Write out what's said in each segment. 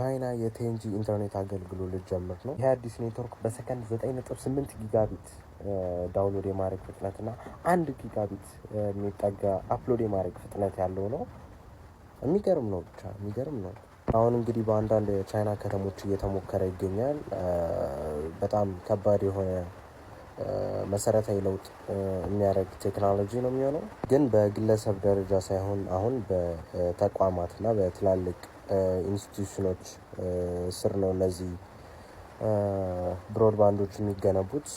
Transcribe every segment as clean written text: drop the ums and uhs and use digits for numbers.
ቻይና የቴንጂ ኢንተርኔት አገልግሎት ልትጀምር ነው። ይህ አዲስ ኔትወርክ በሰከንድ 9.8 ጊጋቢት ዳውንሎድ የማድረግ ፍጥነትና 1 ጊጋቢት የሚጠጋ አፕሎድ የማድረግ ፍጥነት ያለው ነው። የሚገርም ነው። ብቻ የሚገርም ነው። አሁን እንግዲህ በአንዳንድ የቻይና ከተሞች እየተሞከረ ይገኛል። በጣም ከባድ የሆነ መሰረታዊ ለውጥ የሚያደርግ ቴክኖሎጂ ነው የሚሆነው። ግን በግለሰብ ደረጃ ሳይሆን አሁን በተቋማትና በትላልቅ ኢንስቲትዩሽኖች ስር ነው እነዚህ ብሮድባንዶች የሚገነቡት።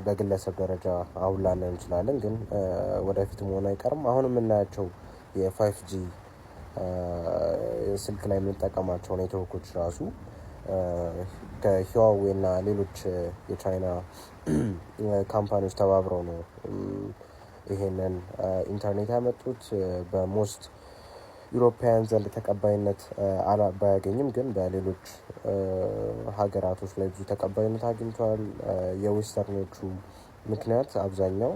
በግለሰብ ደረጃ አሁን ላናይ እንችላለን፣ ግን ወደፊት መሆኑ አይቀርም። አሁን የምናያቸው የ5G ስልክ ላይ የምንጠቀማቸው ኔትወርኮች ራሱ ከሂዋዌ እና ሌሎች የቻይና ካምፓኒዎች ተባብረው ነው ይሄንን ኢንተርኔት ያመጡት። በሞስት ዩሮፒያን ዘንድ ተቀባይነት ባያገኝም ግን በሌሎች ሀገራቶች ላይ ብዙ ተቀባይነት አግኝቷል። የዌስተርኖቹ ምክንያት አብዛኛው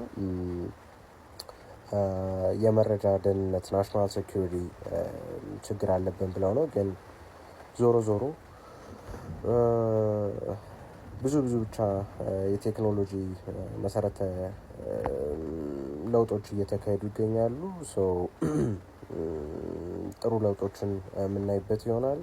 የመረጃ ደህንነት ናሽናል ሴኩሪቲ ችግር አለብን ብለው ነው። ግን ዞሮ ዞሮ ብዙ ብቻ የቴክኖሎጂ መሰረተ ለውጦች እየተካሄዱ ይገኛሉ። ጥሩ ለውጦችን የምናይበት ይሆናል።